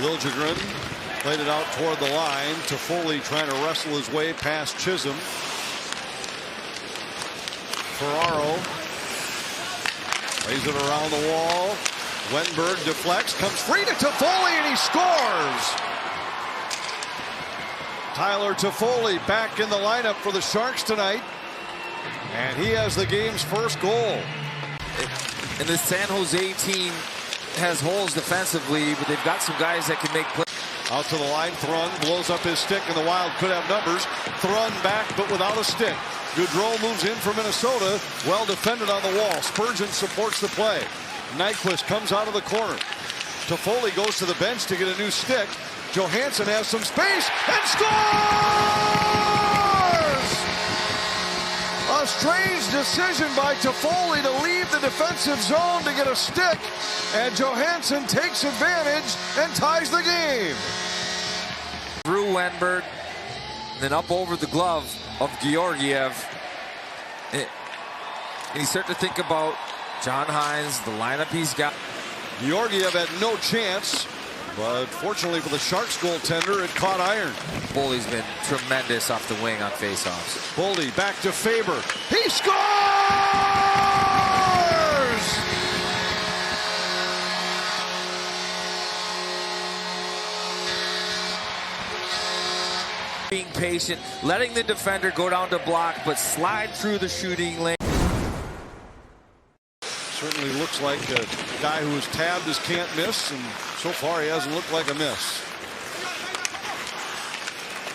Liljegren played it out toward the line. Toffoli trying to wrestle his way past Chisholm. Ferraro lays it around the wall. Wenberg deflects, comes free to Toffoli, and he scores! Tyler Toffoli back in the lineup for the Sharks tonight, and he has the game's first goal. And this San Jose team has holes defensively, but they've got some guys that can make plays. Out to the line, Thrun blows up his stick, and the Wild could have numbers. Thrun back, but without a stick. Gaudreau moves in for Minnesota, well defended on the wall. Spurgeon supports the play. Nyquist comes out of the corner. Toffoli goes to the bench to get a new stick. Johansson has some space and scores! A strange decision by Toffoli to leave the defensive zone to get a stick, and Johansson takes advantage and ties the game. Through Wenberg, then up over the glove of Georgiev. And you start to think about John Hines, the lineup he's got. Georgiev had no chance, but fortunately for the Sharks goaltender, it caught iron. Boldy's been tremendous off the wing on faceoffs. Boldy back to Faber. He scores! Being patient, letting the defender go down to block, but slide through the shooting lane. Certainly looks like a guy who is tabbed as can't miss, and so far he hasn't looked like a miss.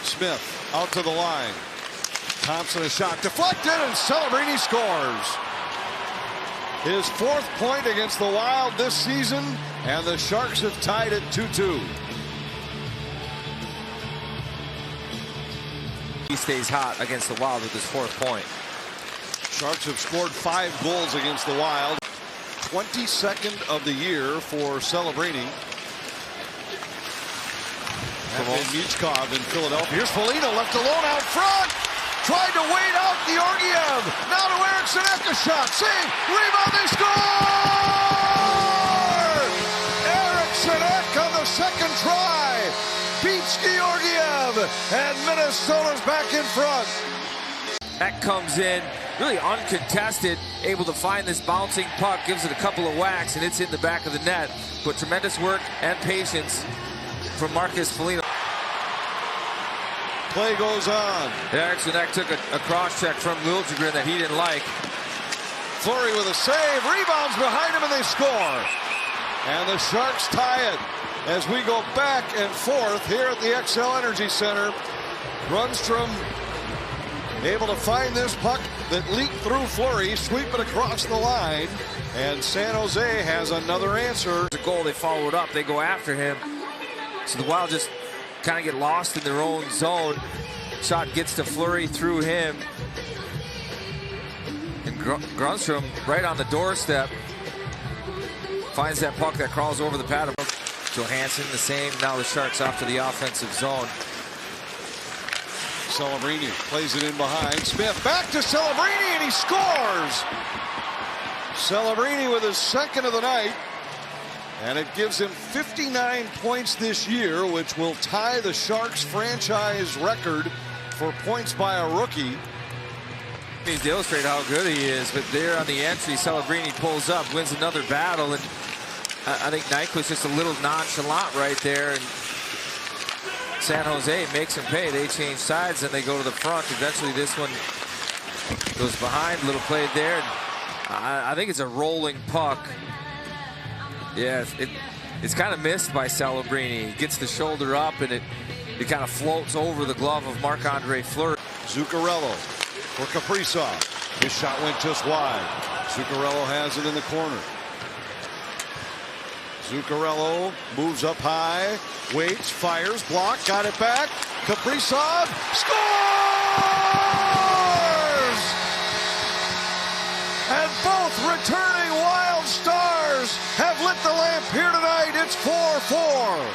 Smith out to the line. Thompson a shot deflected, and Celebrini scores. His fourth point against the Wild this season, and the Sharks have tied it 2-2. He stays hot against the Wild with his fourth point. Sharks have scored 5 goals against the Wild. 22nd of the year for Celebrini. And Michkov in Philadelphia. Here's Foligno left alone out front. Tried to wait out Georgiev. Now to Eriksson Ek, a shot. Save. Rebound. They score! Eriksson Ek on the second try. Beats Georgiev. And Minnesota's back in front. Ek comes in, really uncontested, able to find this bouncing puck, gives it a couple of whacks, and it's in the back of the net. But tremendous work and patience from Marcus Foligno. Play goes on. Eriksson Ek took a cross check from Liljegren that he didn't like. Fleury with a save, rebounds behind him, and they score. And the Sharks tie it as we go back and forth here at the XL Energy Center. Grundstrom able to find this puck that leaked through Fleury, sweep it across the line, and San Jose has another answer. The goal, they follow it up, they go after him. So the Wild just kind of get lost in their own zone. Shot gets to Fleury through him. And Grundstrom right on the doorstep finds that puck that crawls over the pad. Johansson the same, now the Sharks off to the offensive zone. Celebrini plays it in behind. Smith back to Celebrini, and he scores! Celebrini with his second of the night, and it gives him 59 points this year, which will tie the Sharks franchise record for points by a rookie. Needs to illustrate how good he is, but there on the entry, Celebrini pulls up, wins another battle, and I think Nyquist just a little nonchalant right there, and San Jose makes him pay. They change sides and they go to the front. Eventually this one goes behind. Little play there. I think it's a rolling puck. Yeah, it's kind of missed by Celebrini. He gets the shoulder up and it kind of floats over the glove of Marc-Andre Fleury. Zuccarello for Kaprizov. His shot went just wide. Zuccarello has it in the corner. Zuccarello moves up high, waits, fires, block, got it back. Kaprizov scores! And both returning Wild Stars have lit the lamp here tonight. It's 4-4.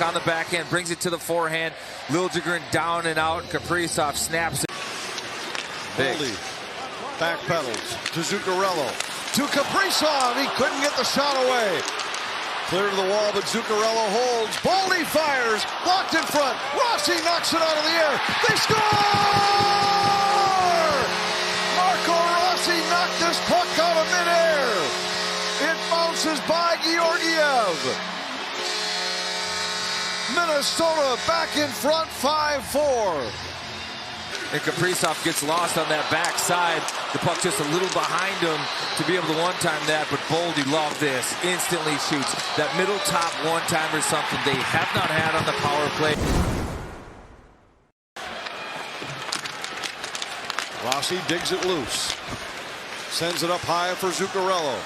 On the backhand, brings it to the forehand. Liljegren down and out. Kaprizov snaps it. Boldy back pedals to Zuccarello. to Kaprizov. He couldn't get the shot away. Clear to the wall, but Zuccarello holds. Boldy fires. Blocked in front. Rossi knocks it out of the air. They score! Marco Rossi knocked this puck out of midair. It bounces by Georgiev. Minnesota back in front, 5-4. And Kaprizov gets lost on that backside. The puck just a little behind him to be able to one-time that, but Boldy loved this. Instantly shoots. That middle top one-timer is something they have not had on the power play. Rossi digs it loose. Sends it up high for Zuccarello.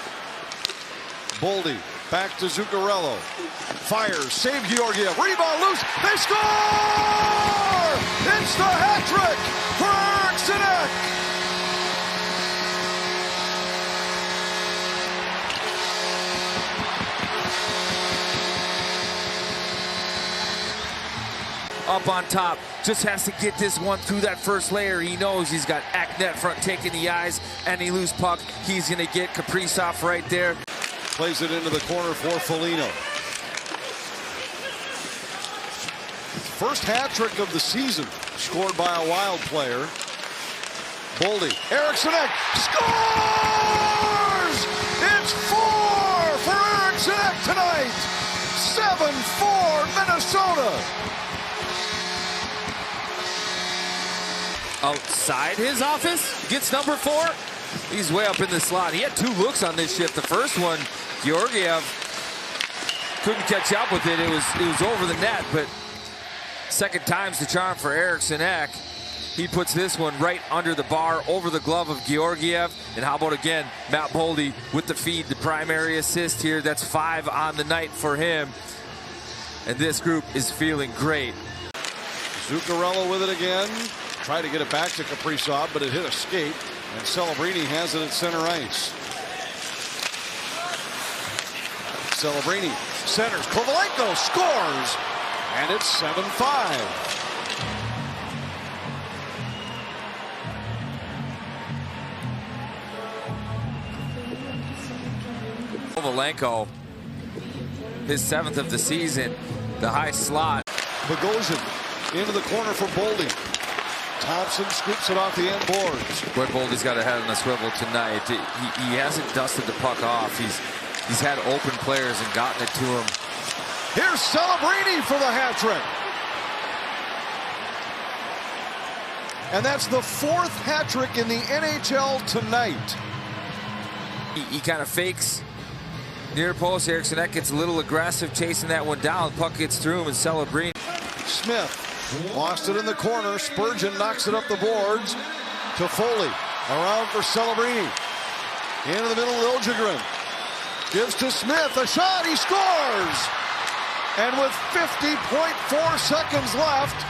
Boldy back to Zuccarello. Fires, save Georgiev. Rebound loose. They score! It's the hat trick for Eriksson Ek. Up on top, just has to get this one through that first layer. He knows he's got Ek net front taking the eyes. Any loose puck, he's going to get Kaprizov right there. Plays it into the corner for Foligno. First hat trick of the season, scored by a Wild player. Boldy, Eriksson Ek scores! It's 4 for Eriksson Ek tonight. 7-4 Minnesota. Outside his office, gets number 4. He's way up in the slot. He had 2 looks on this shift. The first one, Georgiev couldn't catch up with it. It was over the net, but second time's the charm for Eriksson Ek. He puts this one right under the bar, over the glove of Georgiev. And how about again, Matt Boldy with the feed, the primary assist here. That's 5 on the night for him. And this group is feeling great. Zuccarello with it again. Tried to get it back to Kaprizov, but it hit a skate. And Celebrini has it at center ice. Celebrini centers. Kovalenko scores. And it's 7-5. Kovalenko, his 7th of the season, the high slot. Bogosian into the corner for Boldy. Thompson scoops it off the end boards. Boy, Boldy's got a head on the swivel tonight. He hasn't dusted the puck off. He's had open players and gotten it to him. Here's Celebrini for the hat trick. And that's the 4th hat trick in the NHL tonight. He kind of fakes near post. Eriksson Ek gets a little aggressive chasing that one down. The puck gets through him, and Celebrini. Smith lost it in the corner. Spurgeon knocks it up the boards to Foley. Around for Celebrini. Into the middle, Liljegren. Gives to Smith. A shot. He scores. And with 50.4 seconds left,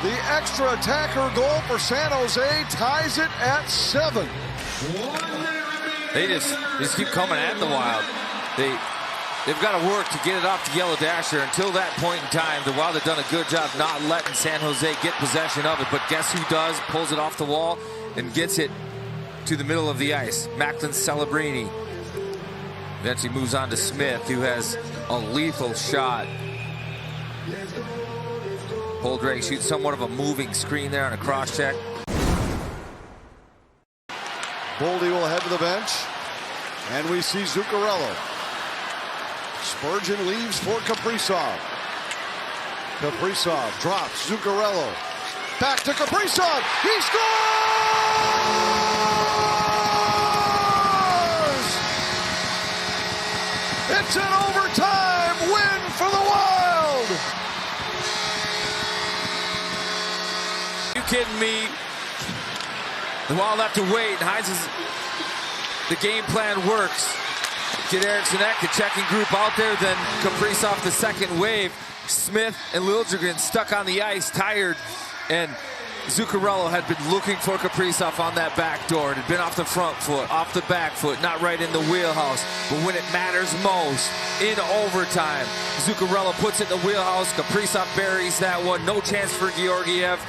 the extra attacker goal for San Jose ties it at 7. They just keep coming at the Wild. They've got to work to get it off the Yellow Dasher. Until that point in time, the Wild have done a good job not letting San Jose get possession of it. But guess who does? Pulls it off the wall and gets it to the middle of the ice. Macklin Celebrini. Eventually moves on to Smith, who has a lethal shot. Holdrake shoots somewhat of a moving screen there on a cross check. Boldy will head to the bench. And we see Zuccarello. Spurgeon leaves for Kaprizov. Kaprizov drops Zuccarello. Back to Kaprizov. He scores! It's an overtime win for the Wild. You kidding me? The Wild have to wait. Hines the game plan works. Get Eriksson Ek, the checking group out there, then Kaprizov the second wave. Smith and Liljegren stuck on the ice, tired, and Zuccarello had been looking for Kaprizov on that back door. It had been off the front foot, off the back foot, not right in the wheelhouse. But when it matters most, in overtime, Zuccarello puts it in the wheelhouse. Kaprizov buries that one. No chance for Georgiev.